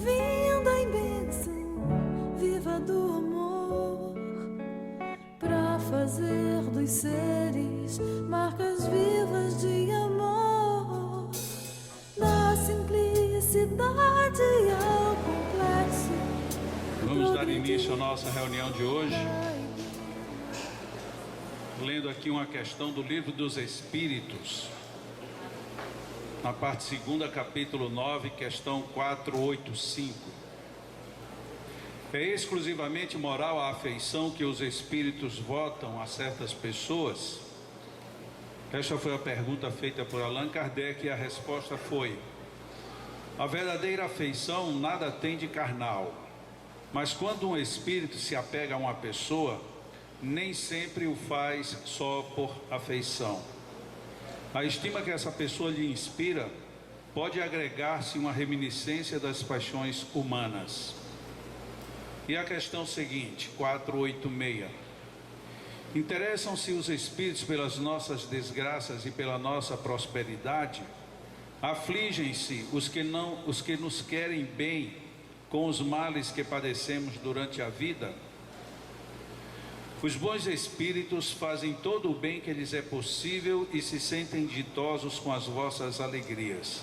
vinda em bênção viva do amor, pra fazer dos seres marcas vivas de amor, da simplicidade ao complexo. Vamos dar início à nossa reunião de hoje, lendo aqui uma questão do Livro dos Espíritos, na parte 2, capítulo 9, questão 485. É exclusivamente moral a afeição que os espíritos votam a certas pessoas? Esta foi a pergunta feita por Allan Kardec e a resposta foi: a verdadeira afeição nada tem de carnal, mas quando um espírito se apega a uma pessoa, nem sempre o faz só por afeição. A estima que essa pessoa lhe inspira pode agregar-se uma reminiscência das paixões humanas. E a questão seguinte, 486. Interessam-se os espíritos pelas nossas desgraças e pela nossa prosperidade? Afligem-se os que nos querem bem com os males que padecemos durante a vida? Os bons espíritos fazem todo o bem que lhes é possível e se sentem ditosos com as vossas alegrias.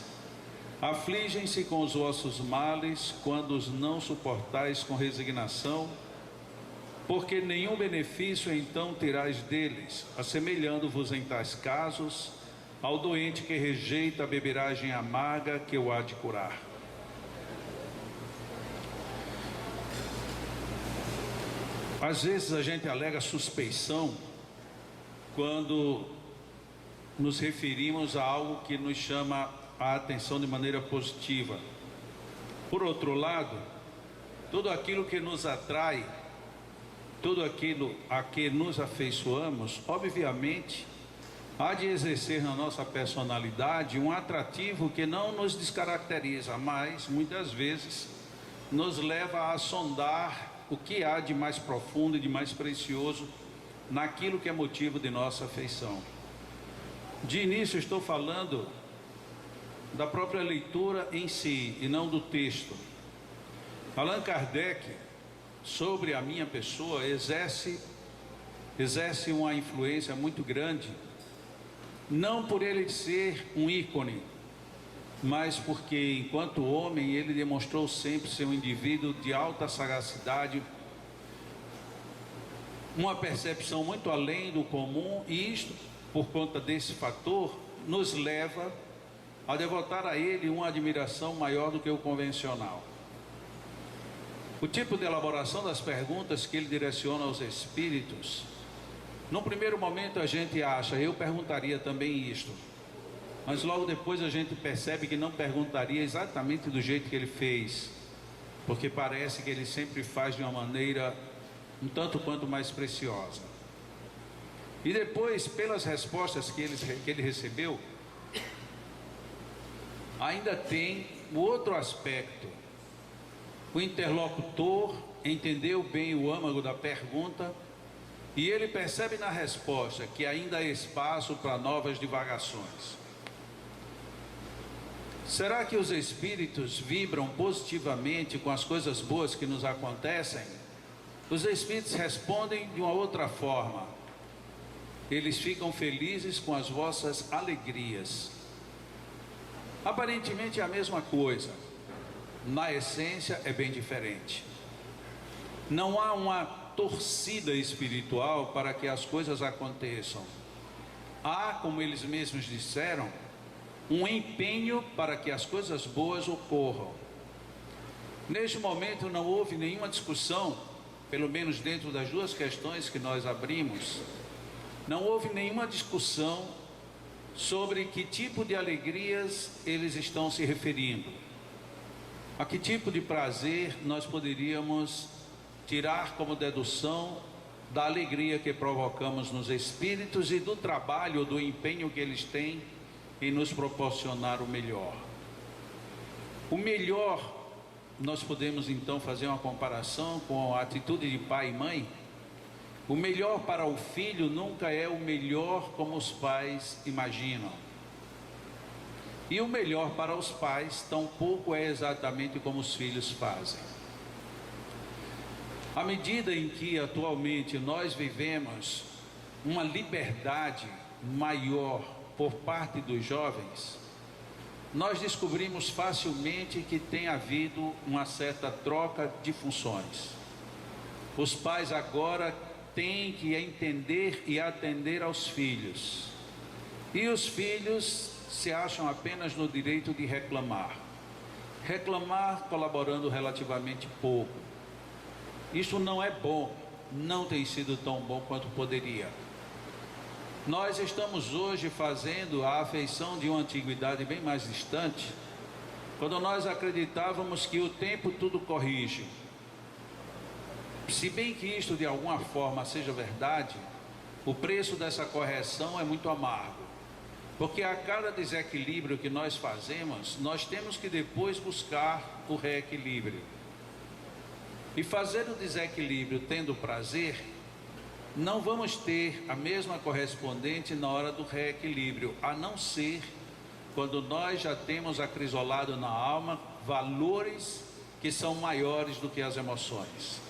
Afligem-se com os vossos males quando os não suportais com resignação, porque nenhum benefício então tirais deles, assemelhando-vos em tais casos ao doente que rejeita a beberagem amarga que o há de curar. Às vezes a gente alega suspeição quando nos referimos a algo que nos chama a atenção de maneira positiva. Por outro lado, tudo aquilo que nos atrai, tudo aquilo a que nos afeiçoamos, obviamente, há de exercer na nossa personalidade um atrativo que não nos descaracteriza, mas muitas vezes nos leva a sondar o que há de mais profundo e de mais precioso naquilo que é motivo de nossa afeição. De início estou falando da própria leitura em si e não do texto. Allan Kardec, sobre a minha pessoa, exerce uma influência muito grande, não por ele ser um ícone, mas porque enquanto homem ele demonstrou sempre ser um indivíduo de alta sagacidade, uma percepção muito além do comum, e isto, por conta desse fator, nos leva a devotar a ele uma admiração maior do que o convencional. O tipo de elaboração das perguntas que ele direciona aos espíritos, no primeiro momento a gente acha, eu perguntaria também isto, mas logo depois a gente percebe que não perguntaria exatamente do jeito que ele fez, porque parece que ele sempre faz de uma maneira um tanto quanto mais preciosa. E depois, pelas respostas que ele recebeu, ainda tem o outro aspecto. O interlocutor entendeu bem o âmago da pergunta e ele percebe na resposta que ainda há espaço para novas divagações. Será que os espíritos vibram positivamente com as coisas boas que nos acontecem? Os espíritos respondem de uma outra forma. Eles ficam felizes com as vossas alegrias. Aparentemente é a mesma coisa. Na essência é bem diferente. Não há uma torcida espiritual para que as coisas aconteçam. Há, como eles mesmos disseram, um empenho para que as coisas boas ocorram. Neste momento não houve nenhuma discussão, pelo menos dentro das duas questões que nós abrimos, não houve nenhuma discussão sobre que tipo de alegrias eles estão se referindo. A que tipo de prazer nós poderíamos tirar como dedução da alegria que provocamos nos espíritos e do trabalho, do empenho que eles têm em nos proporcionar o melhor. O melhor, nós podemos então fazer uma comparação com a atitude de pai e mãe. O melhor para o filho nunca é o melhor como os pais imaginam. E o melhor para os pais, tampouco é exatamente como os filhos fazem. À medida em que atualmente nós vivemos uma liberdade maior por parte dos jovens, nós descobrimos facilmente que tem havido uma certa troca de funções. Os pais agora têm que entender e atender aos filhos, e os filhos se acham apenas no direito de reclamar colaborando relativamente pouco. Isso não é bom, não tem sido tão bom quanto poderia. Nós estamos hoje fazendo a afeição de uma antiguidade bem mais distante, quando nós acreditávamos que o tempo tudo corrige. Se bem que isto de alguma forma seja verdade, o preço dessa correção é muito amargo, porque a cada desequilíbrio que nós fazemos, nós temos que depois buscar o reequilíbrio. E fazer o desequilíbrio tendo prazer, não vamos ter a mesma correspondente na hora do reequilíbrio, a não ser quando nós já temos acrisolado na alma valores que são maiores do que as emoções.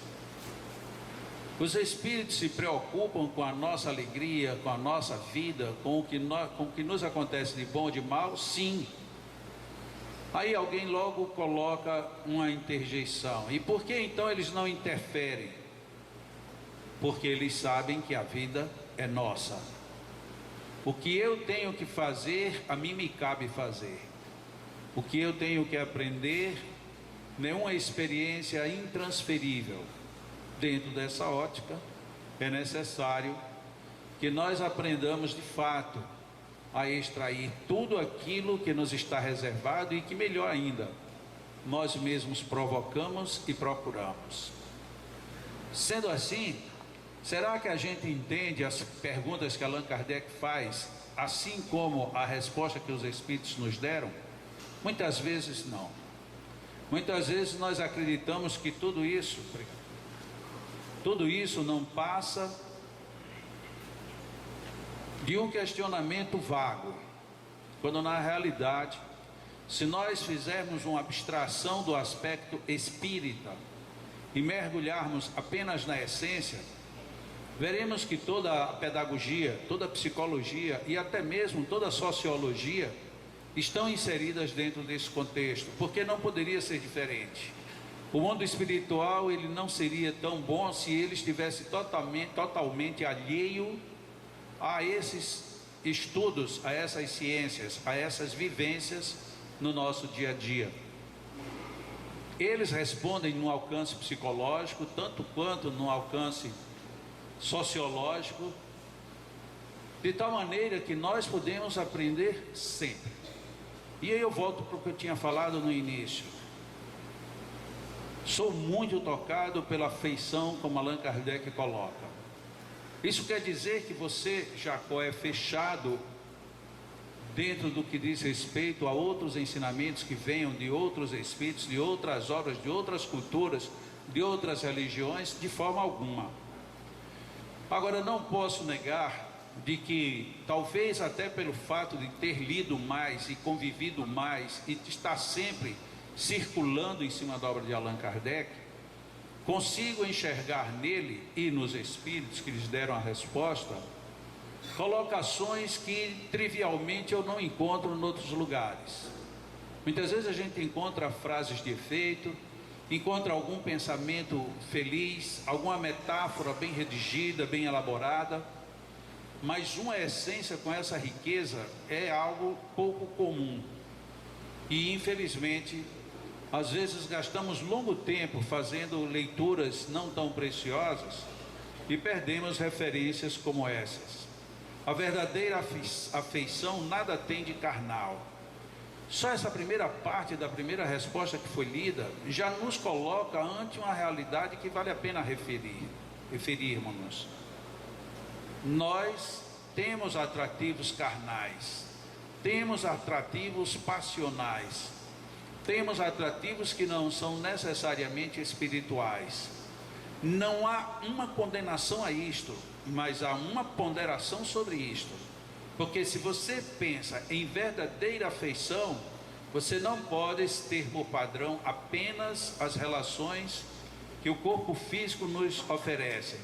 Os espíritos se preocupam com a nossa alegria, com a nossa vida, com o que nos acontece de bom ou de mal, sim. Aí alguém logo coloca uma interjeição. E por que então eles não interferem? Porque eles sabem que a vida é nossa. O que eu tenho que fazer, a mim me cabe fazer. O que eu tenho que aprender, nenhuma experiência intransferível. Dentro dessa ótica, é necessário que nós aprendamos de fato a extrair tudo aquilo que nos está reservado e que, melhor ainda, nós mesmos provocamos e procuramos. Sendo assim, será que a gente entende as perguntas que Allan Kardec faz, assim como a resposta que os Espíritos nos deram? Muitas vezes não. Muitas vezes nós acreditamos que tudo isso não passa de um questionamento vago, quando na realidade, se nós fizermos uma abstração do aspecto espírita e mergulharmos apenas na essência, veremos que toda a pedagogia, toda a psicologia e até mesmo toda a sociologia estão inseridas dentro desse contexto, porque não poderia ser diferente. O mundo espiritual, ele não seria tão bom se ele estivesse totalmente alheio a esses estudos, a essas ciências, a essas vivências no nosso dia a dia. Eles respondem no alcance psicológico, tanto quanto no alcance sociológico, de tal maneira que nós podemos aprender sempre. E aí eu volto para o que eu tinha falado no início. Sou muito tocado pela afeição, como Allan Kardec coloca. Isso quer dizer que você, Jacó, é fechado dentro do que diz respeito a outros ensinamentos que venham de outros espíritos, de outras obras, de outras culturas, de outras religiões? De forma alguma. Agora, não posso negar de que, talvez até pelo fato de ter lido mais e convivido mais e de estar sempre circulando em cima da obra de Allan Kardec, consigo enxergar nele e nos espíritos que lhes deram a resposta, colocações que trivialmente eu não encontro em outros lugares. Muitas vezes a gente encontra frases de efeito, encontra algum pensamento feliz, alguma metáfora bem redigida, bem elaborada, mas uma essência com essa riqueza é algo pouco comum. E infelizmente, às vezes gastamos longo tempo fazendo leituras não tão preciosas e perdemos referências como essas. A verdadeira afeição nada tem de carnal. Só essa primeira parte da primeira resposta que foi lida já nos coloca ante uma realidade que vale a pena referirmos. Nós temos atrativos carnais, temos atrativos passionais, temos atrativos que não são necessariamente espirituais. Não há uma condenação a isto, mas há uma ponderação sobre isto, Porque se você pensa em verdadeira afeição, você não pode ter como padrão apenas as relações que o corpo físico nos oferece.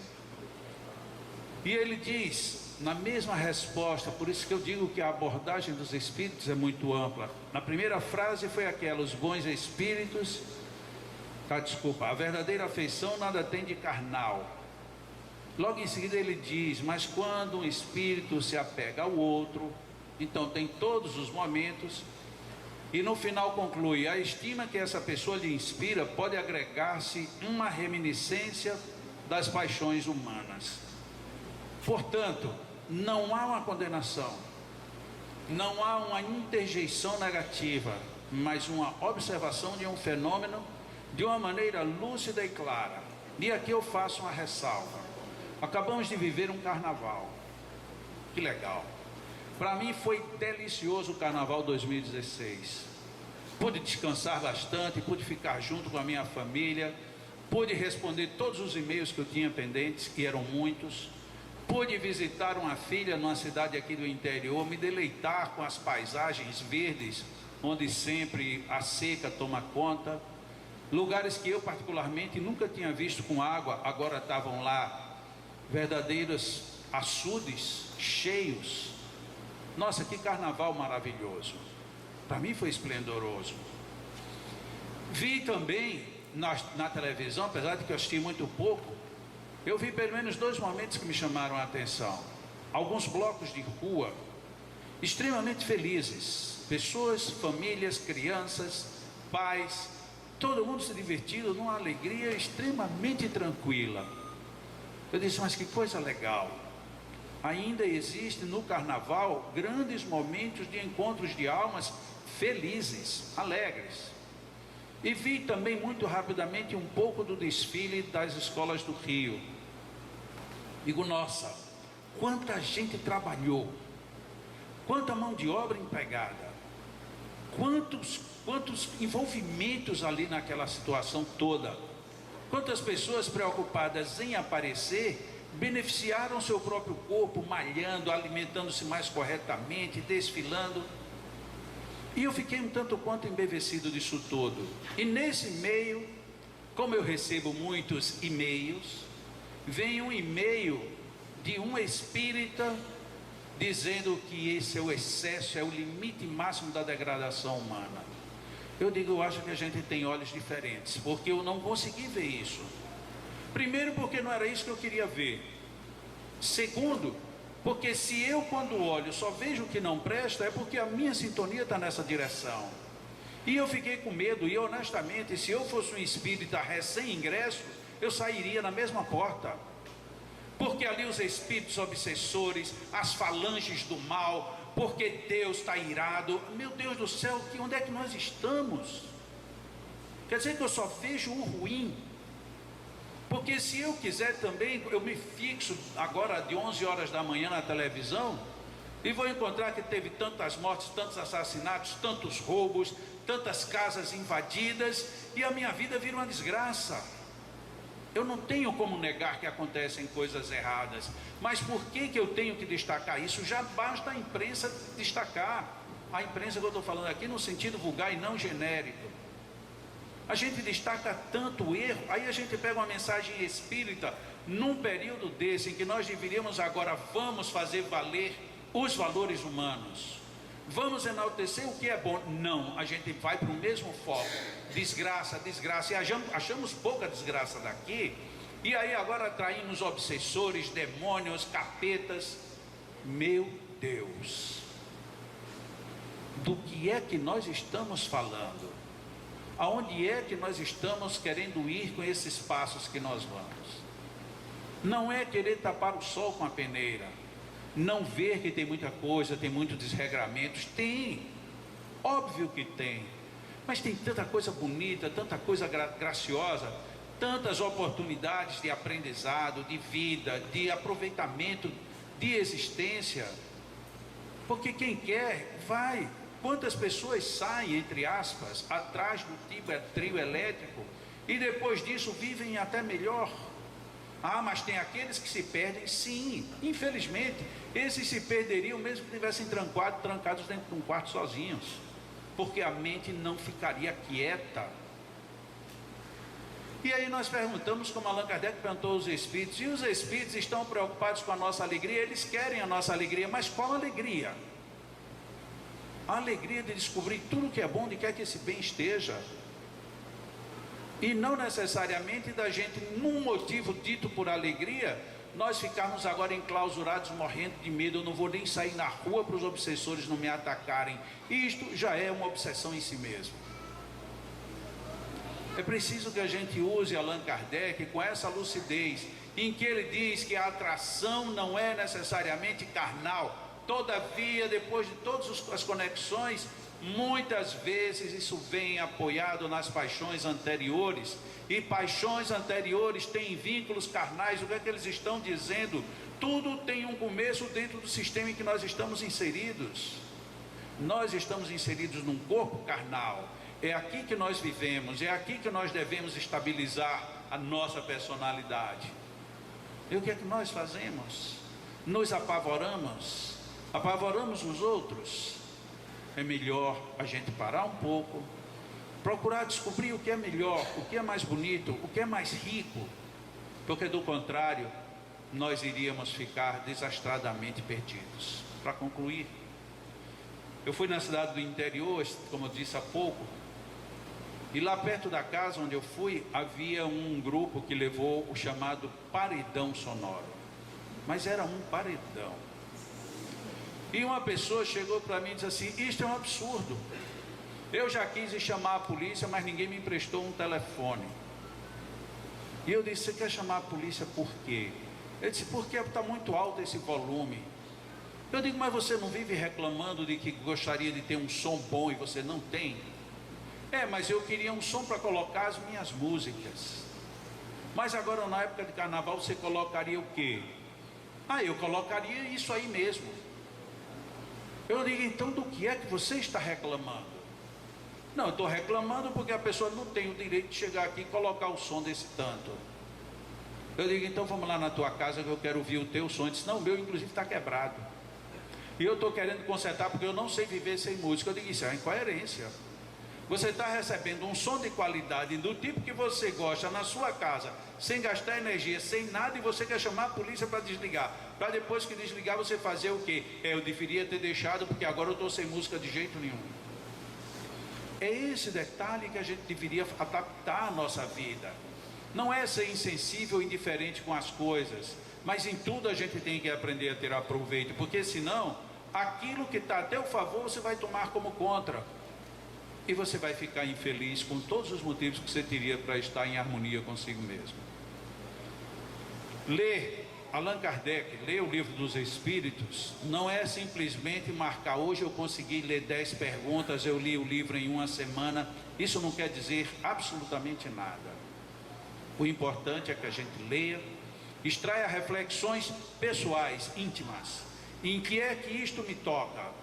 E ele diz, na mesma resposta, por isso que eu digo que a abordagem dos espíritos é muito ampla. Na primeira frase foi aquela, os bons espíritos, a verdadeira afeição nada tem de carnal. Logo em seguida ele diz, mas quando um espírito se apega ao outro, então tem todos os momentos, e no final conclui, a estima que essa pessoa lhe inspira pode agregar-se uma reminiscência das paixões humanas. Portanto, não há uma condenação, não há uma interjeição negativa, mas uma observação de um fenômeno de uma maneira lúcida e clara. E aqui eu faço uma ressalva. Acabamos de viver um carnaval. Que legal. Para mim foi delicioso o carnaval 2016. Pude descansar bastante, pude ficar junto com a minha família, pude responder todos os e-mails que eu tinha pendentes, que eram muitos. Pude visitar uma filha numa cidade aqui do interior, me deleitar com as paisagens verdes, onde sempre a seca toma conta. Lugares que eu particularmente nunca tinha visto com água, agora estavam lá verdadeiros açudes cheios. Nossa, que carnaval maravilhoso. Para mim foi esplendoroso. Vi também na televisão, apesar de que eu assisti muito pouco, eu vi pelo menos 2 momentos que me chamaram a atenção. Alguns blocos de rua extremamente felizes, pessoas, famílias, crianças, pais, todo mundo se divertindo numa alegria extremamente tranquila. Eu disse, mas que coisa legal. Ainda existe no carnaval grandes momentos de encontros de almas felizes, alegres. E vi também muito rapidamente um pouco do desfile das escolas do Rio. Digo, nossa, quanta gente trabalhou, quanta mão de obra empregada, quantos envolvimentos ali naquela situação toda, quantas pessoas preocupadas em aparecer beneficiaram seu próprio corpo, malhando, alimentando-se mais corretamente, desfilando. E eu fiquei um tanto quanto embevecido disso tudo. E nesse meio, como eu recebo muitos e-mails, vem um e-mail de um espírita dizendo que esse é o excesso, é o limite máximo da degradação humana. Eu digo, eu acho que a gente tem olhos diferentes, porque eu não consegui ver isso. Primeiro, porque não era isso que eu queria ver. Segundo, porque se eu, quando olho, só vejo o que não presta, é porque a minha sintonia está nessa direção. E eu fiquei com medo, e honestamente, se eu fosse um espírita recém-ingresso, eu sairia na mesma porta. Porque ali os espíritos obsessores, as falanges do mal, porque Deus está irado. Meu Deus do céu, onde é que nós estamos? Quer dizer que eu só vejo o ruim. Porque se eu quiser também, eu me fixo agora de 11 horas da manhã na televisão e vou encontrar que teve tantas mortes, tantos assassinatos, tantos roubos, tantas casas invadidas, e a minha vida vira uma desgraça. Eu não tenho como negar que acontecem coisas erradas, mas por que eu tenho que destacar isso? Já basta a imprensa destacar. A imprensa que eu estou falando aqui no sentido vulgar e não genérico. A gente destaca tanto o erro, aí a gente pega uma mensagem espírita, num período desse, em que nós deveríamos agora, vamos fazer valer os valores humanos, vamos enaltecer o que é bom. Não, a gente vai para o mesmo foco, desgraça, desgraça, e achamos pouca desgraça daqui, e aí agora atraímos obsessores, demônios, capetas. Meu Deus, do que é que nós estamos falando? Aonde é que nós estamos querendo ir com esses passos que nós vamos? Não é querer tapar o sol com a peneira, não ver que tem muita coisa, tem muitos desregramentos. Tem, óbvio que tem, mas tem tanta coisa bonita, tanta coisa graciosa, tantas oportunidades de aprendizado, de vida, de aproveitamento, de existência. Porque quem quer, vai. Quantas pessoas saem, entre aspas, atrás do trio elétrico e depois disso vivem até melhor? Ah, mas tem aqueles que se perdem? Sim, infelizmente, esses se perderiam mesmo que estivessem trancados dentro de um quarto sozinhos, porque a mente não ficaria quieta. E aí nós perguntamos, como Allan Kardec perguntou aos espíritos, e os espíritos estão preocupados com a nossa alegria? Eles querem a nossa alegria, mas qual alegria? A alegria de descobrir tudo que é bom, de quer que esse bem esteja. E não necessariamente da gente, num motivo dito por alegria, nós ficarmos agora enclausurados, morrendo de medo. Eu não vou nem sair na rua para os obsessores não me atacarem. Isto já é uma obsessão em si mesmo. É preciso que a gente use Allan Kardec com essa lucidez, em que ele diz que a atração não é necessariamente carnal. Todavia, depois de todas as conexões, muitas vezes isso vem apoiado nas paixões anteriores, e paixões anteriores têm vínculos carnais. O que é que eles estão dizendo? Tudo tem um começo dentro do sistema em que nós estamos inseridos. Nós estamos inseridos num corpo carnal. É aqui que nós vivemos, é aqui que nós devemos estabilizar a nossa personalidade. E o que é que nós fazemos? Nos apavoramos, apavoramos os outros. É melhor a gente parar um pouco, procurar descobrir o que é melhor, o que é mais bonito, o que é mais rico, porque do contrário, nós iríamos ficar desastradamente perdidos. Para concluir, eu fui na cidade do interior, como eu disse há pouco, e lá perto da casa onde eu fui, havia um grupo que levou o chamado paredão sonoro, mas era um paredão. E uma pessoa chegou para mim e disse assim: isto é um absurdo, eu já quis chamar a polícia, mas ninguém me emprestou um telefone. E eu disse: você quer chamar a polícia por quê? Ele disse: porque está muito alto esse volume. Eu digo: mas você não vive reclamando de que gostaria de ter um som bom e você não tem? É, mas eu queria um som para colocar as minhas músicas. Mas agora na época de carnaval você colocaria o quê? Ah, eu colocaria isso aí mesmo. Eu digo: então do que é que você está reclamando? Não, eu estou reclamando porque a pessoa não tem o direito de chegar aqui e colocar o som desse tanto. Eu digo: então vamos lá na tua casa que eu quero ouvir o teu som. Ele disse: não, o meu inclusive está quebrado. E eu estou querendo consertar porque eu não sei viver sem música. Eu digo: isso é incoerência. Você está recebendo um som de qualidade do tipo que você gosta na sua casa, sem gastar energia, sem nada, e você quer chamar a polícia para desligar, para depois que desligar você fazer o quê? Eu deveria ter deixado porque agora eu estou sem música de jeito nenhum. É esse detalhe que a gente deveria adaptar à nossa vida. Não é ser insensível, indiferente com as coisas, mas em tudo a gente tem que aprender a ter aproveito, porque senão aquilo que está a teu favor você vai tomar como contra. E você vai ficar infeliz com todos os motivos que você teria para estar em harmonia consigo mesmo. Ler Allan Kardec, ler o Livro dos Espíritos, não é simplesmente marcar: hoje eu consegui ler 10 perguntas, eu li o livro em uma semana. Isso não quer dizer absolutamente nada. O importante é que a gente leia, extraia reflexões pessoais, íntimas. Em que é que isto me toca?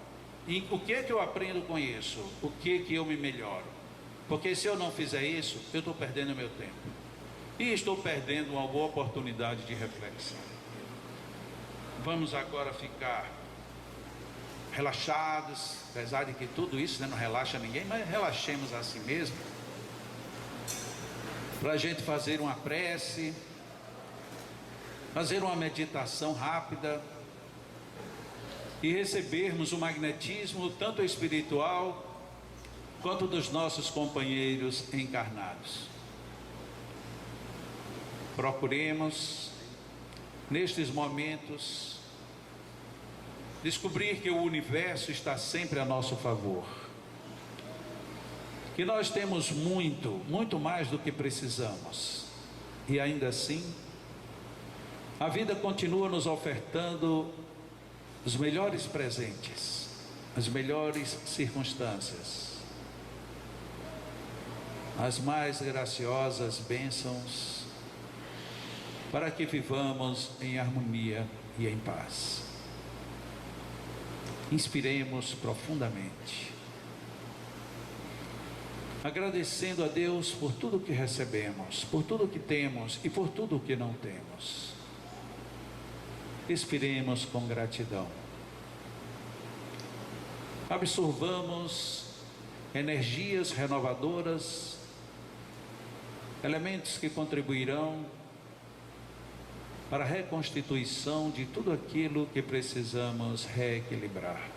O que é que eu aprendo com isso? O que é que eu me melhoro? Porque se eu não fizer isso, eu estou perdendo meu tempo. E estou perdendo uma boa oportunidade de reflexão. Vamos agora ficar relaxados, apesar de que tudo isso não relaxa ninguém, mas relaxemos a si mesmo. Para a gente fazer uma prece, fazer uma meditação rápida, e recebermos o magnetismo tanto espiritual quanto dos nossos companheiros encarnados. Procuremos nestes momentos descobrir que o universo está sempre a nosso favor, que nós temos muito mais do que precisamos, e ainda assim a vida continua nos ofertando os melhores presentes, as melhores circunstâncias, as mais graciosas bênçãos, para que vivamos em harmonia e em paz. Inspiremos profundamente agradecendo a Deus por tudo que recebemos, por tudo que temos e por tudo que não temos. Expiremos com gratidão. Absorvamos energias renovadoras, elementos que contribuirão para a reconstituição de tudo aquilo que precisamos reequilibrar.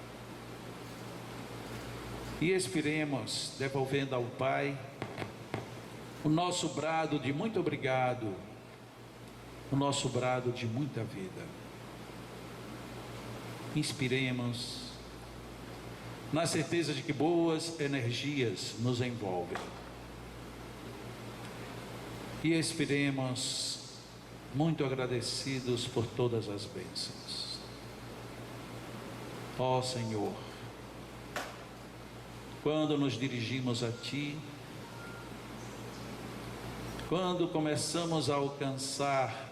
E expiremos, devolvendo ao Pai o nosso brado de muito obrigado, o nosso brado de muita vida. Inspiremos, na certeza de que boas energias nos envolvem. E expiremos, muito agradecidos por todas as bênçãos. Ó Senhor, quando nos dirigimos a Ti, quando começamos a alcançar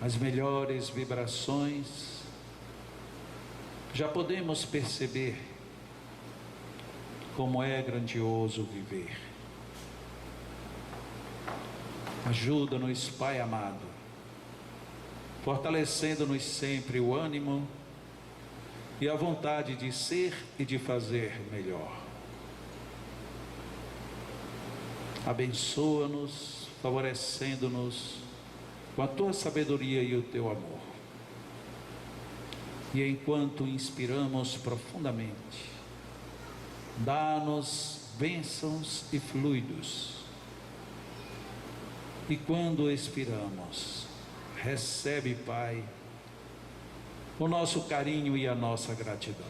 as melhores vibrações, já podemos perceber como é grandioso viver. Ajuda-nos, Pai amado, fortalecendo-nos sempre o ânimo e a vontade de ser e de fazer melhor. Abençoa-nos, favorecendo-nos com a Tua sabedoria e o Teu amor. E enquanto inspiramos profundamente, dá-nos bênçãos e fluidos. E quando expiramos, recebe, Pai, o nosso carinho e a nossa gratidão.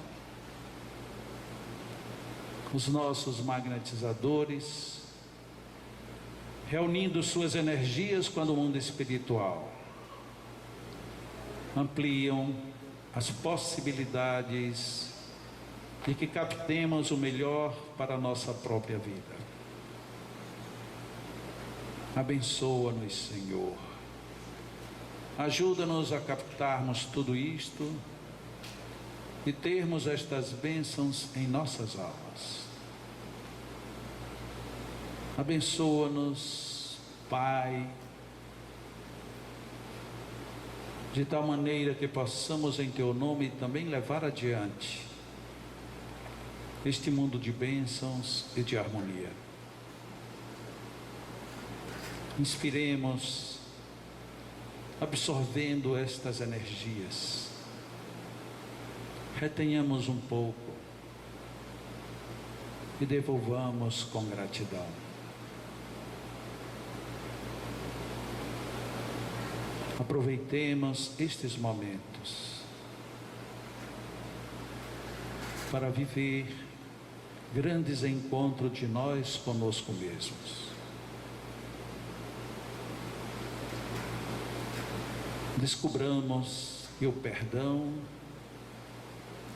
Os nossos magnetizadores, reunindo suas energias com a do mundo espiritual, ampliam as possibilidades de que captemos o melhor para a nossa própria vida. Abençoa-nos, Senhor. Ajuda-nos a captarmos tudo isto e termos estas bênçãos em nossas almas. Abençoa-nos, Pai, de tal maneira que possamos em Teu nome também levar adiante este mundo de bênçãos e de harmonia. Inspiremos, absorvendo estas energias. Retenhamos um pouco e devolvamos com gratidão. Aproveitemos estes momentos para viver grandes encontros de nós conosco mesmos. Descobramos que o perdão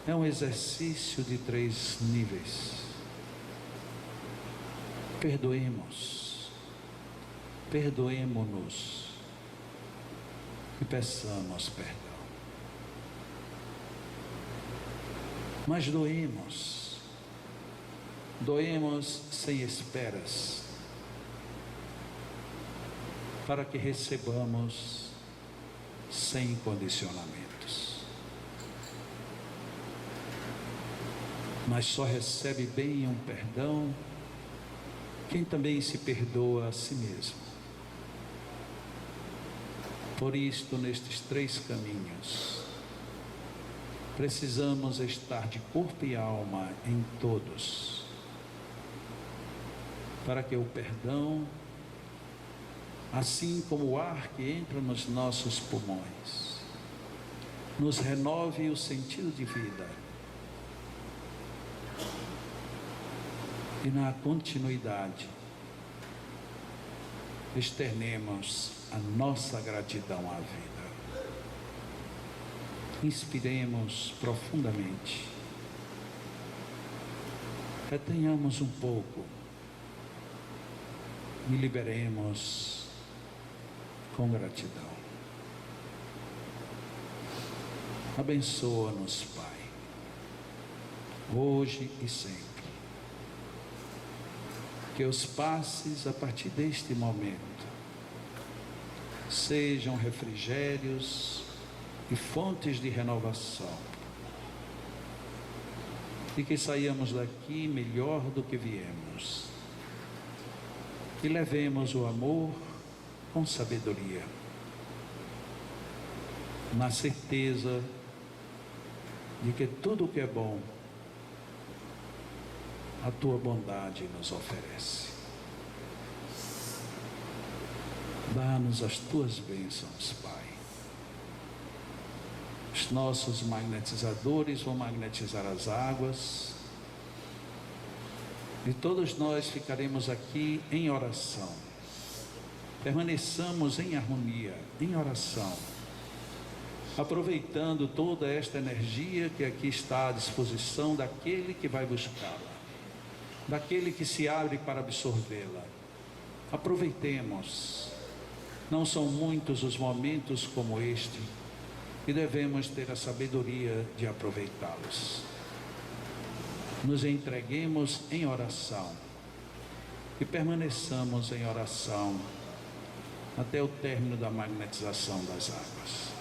é um exercício de 3 níveis. Perdoemo-nos e peçamos perdão. Mas doemos sem esperas, para que recebamos sem condicionamentos. Mas só recebe bem um perdão quem também se perdoa a si mesmo. Por isto, nestes 3 caminhos, precisamos estar de corpo e alma em todos, para que o perdão, assim como o ar que entra nos nossos pulmões, nos renove o sentido de vida e na continuidade externemos a nossa gratidão à vida. Inspiremos profundamente, retenhamos um pouco e liberemos com gratidão. Abençoa-nos, Pai, hoje e sempre. que os passes a partir deste momento sejam refrigérios e fontes de renovação, e que saiamos daqui melhor do que viemos, e levemos o amor com sabedoria, na certeza de que tudo o que é bom, a tua bondade nos oferece. Dá-nos as tuas bênçãos, Pai. Os nossos magnetizadores vão magnetizar as águas, e todos nós ficaremos aqui em oração. Permaneçamos em harmonia, em oração, aproveitando toda esta energia que aqui está à disposição daquele que vai buscá-la, daquele que se abre para absorvê-la. Aproveitemos. Não são muitos os momentos como este, e devemos ter a sabedoria de aproveitá-los. Nos entreguemos em oração e permaneçamos em oração até o término da magnetização das águas.